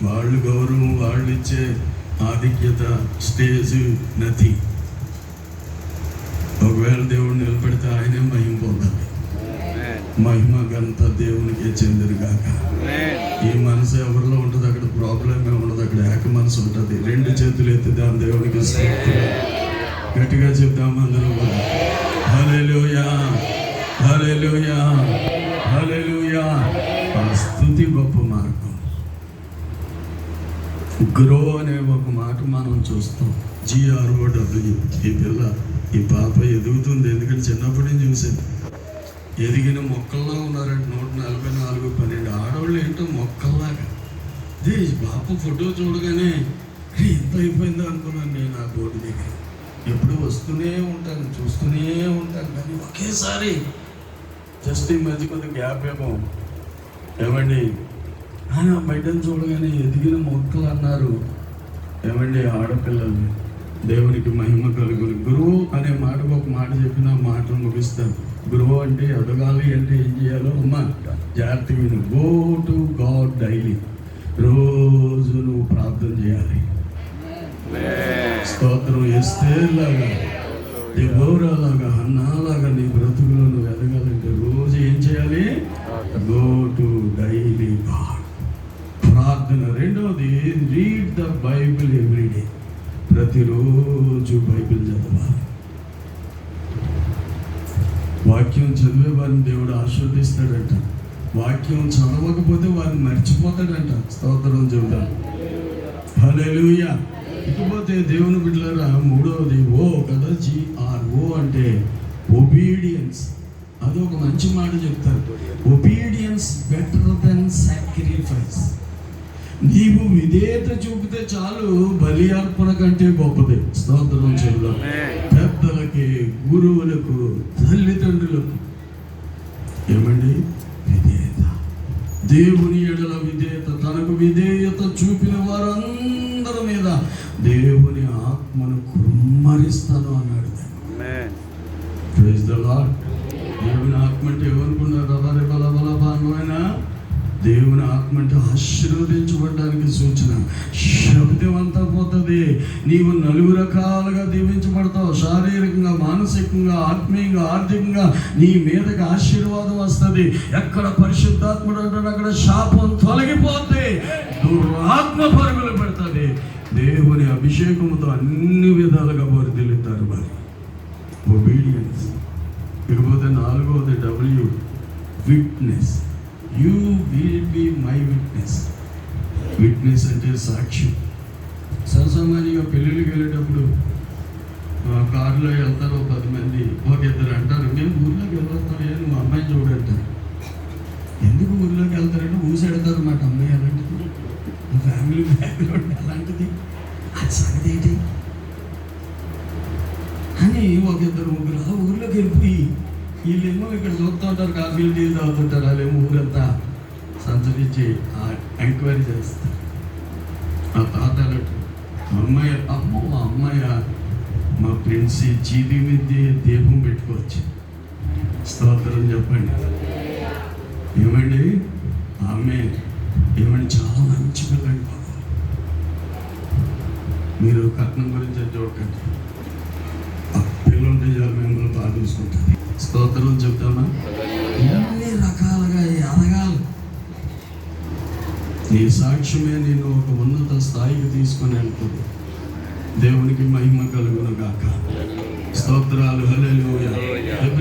వాళ్ళు గౌరవం, వాళ్ళు ఇచ్చే ఆధిక్యత, స్టేజ్ నథింగ్. ఒకవేళ దేవుడు నిలబెడితే ఆయనే మహిమ పొందాలి. మహిమ ఘనత దేవునికే చెందినగాక. ఈ మనసు ఎవరిలో ఉంటుంది అక్కడ ప్రాబ్లం ఉండదు, అక్కడ ఏక మనసు ఉంటుంది. రెండు చేతులు ఎత్తి దాని దేవునికి గట్టిగా చెప్తాం అందరూ కూడా. హల్లెలూయా, హల్లెలూయా, హల్లెలూయా. ఆ స్తుతి గొప్ప మార్గం. గ్రో అనే ఒక మాట మనం చూస్తాం. GROW. ఈ పిల్ల, ఈ పాప ఎదుగుతుంది. ఎందుకంటే చిన్నప్పటి నుంచి చూసేది. ఎదిగిన మొక్కల్లో ఉన్నారంటే 144, 12 ఆడవాళ్ళు ఏంటో మొక్కల్లాగా. ఈ పాప ఫోటో చూడగానే ఎంత అయిపోయిందో అనుకున్నాను నేను. ఆ బోర్డు దగ్గర ఎప్పుడు వస్తూనే ఉంటాను, చూస్తూనే ఉంటాను. కానీ ఒకేసారి జస్ట్ ఈ మధ్య కొద్దిగా గ్యాప్ ఏమండి అని ఆ బయటను చూడగానే ఎదిగిన మొక్కలు అన్నారు. ఏమండి ఆడపిల్లలు, దేవునికి మహిమ కలుగును. గురువు అనే మాటకు ఒక మాట చెప్పిన మాటలు ముగిస్తాను. గురువు అంటే ఎదగాలి అంటే ఏం చేయాలో అమ్మ జాగ్రత్తగా విను. Go to God daily. రోజు నువ్వు ప్రార్థన చేయాలి. స్తోత్రం. ఎస్తేర్లాగా, దెబోరాలాగా, హన్నాలాగా నీ బ్రతుకులో నువ్వు ఎదగాలంటే రోజు ఏం చేయాలి? Go to daily God. ప్రార్థన. రెండవది, రీడ్ ద బైబిల్ ఎవ్రీడే. ప్రతిరోజు బైబిల్ చదవాలి. వాక్యం చదివే వారిని దేవుడు ఆశీర్వదిస్తాడంట. వాక్యం చదవకపోతే వారిని మర్చిపోతాడంట. స్తోత్రం చెబుతాం. హల్లెలూయా. ఇకపోతే దేవుని బిడ్డలారా, మూడవది ఓ కదా, GRO అంటే ఒబీడియన్స్. అదొక మంచి మాట చెప్తారు. Obedience better than sacrifice. నీవు విధేయత చూపితే చాలు, బలి అర్పణ కంటే గొప్పది. స్తోత్రం చెబుదాం. పెద్దలకి, గురువులకు, తల్లిదండ్రులకు ఏమండి విధేయత. దేవుని ఎడల విధేయత. తనకు విధేయత చూపిన వారందరి మీద దేవుని ఆత్మను కుమ్మరిస్తాను అన్నాడు. Praise the Lord. దేవుని ఆత్మ అంటే ఏమనుకున్నారు? బలబలబానువైనా దేవుని ఆత్మ అంటే ఆశీర్వదించబడడానికి సూచన. శబ్దం అంతా పోతుంది. నీవు 4 రకాలుగా దీవించబడతావు. శారీరకంగా, మానసికంగా, ఆత్మీయంగా, ఆర్థికంగా నీ మీదకి ఆశీర్వాదం వస్తుంది. ఎక్కడ పరిశుద్ధాత్ముడు అంటాడు అక్కడ శాపం తొలగిపోతే దురాత్మ పరుగులు పెడుతుంది. దేవుని అభిషేకంతో అన్ని విధాలుగా వర్ధిల్లుతారు వారు. ఒబీడియన్స్. ఇకపోతే 4వది W, witness. You will be my witness. Witness అంటే సాక్ష్యం. సరసామాన్యంగా పెళ్ళిళ్ళకి వెళ్ళేటప్పుడు కారులో వెళ్తారు 10 మంది. ఒక 2 అంటారు, మేము ఊర్లోకి వెళ్ళొస్తాం, నువ్వు అమ్మాయిని చూడంటారు. ఎందుకు ఊర్లోకి వెళ్తారంటే ఊసెడతారు అన్నమాట. అమ్మాయి అలాంటిది, ఫ్యామిలీ బ్యాక్గ్రౌండ్ అలాంటిది, అది సంగతి ఏంటి అని ఒక 2-3 ఊర్లోకి వెళ్ళిపోయి వీళ్ళేమో ఇక్కడ చూస్తూ ఉంటారు, కాఫీలు టీలు తాగుతుంటారు. వాళ్ళేమో ఊరంతా సంచరించి ఎంక్వైరీ చేస్తారు. ఆ తాత అమ్మాయి, అమ్మాయి మా ఫ్రెండ్స్ చీటీ మీద దీపం పెట్టుకోవచ్చు. స్తోత్రం చెప్పండి. ఏమండి ఆమె ఏమండి చాలా మంచి పిల్లండి. మీరు కట్నం గురించి చూడకండి. ఆ పిల్లుంటే చాలా మిమ్మల్ని బాగా చూసుకుంటుంది. స్తోత్రం చెప్తామా? అన్ని రకాలుగా ఎదగాలి. నీ సాక్ష్యమే నేను ఒక ఉన్నత స్థాయికి తీసుకొని వెళ్తుంది. దేవునికి మహిమ కలుగును గాక. స్తోత్రాలు. హల్లెలూయా.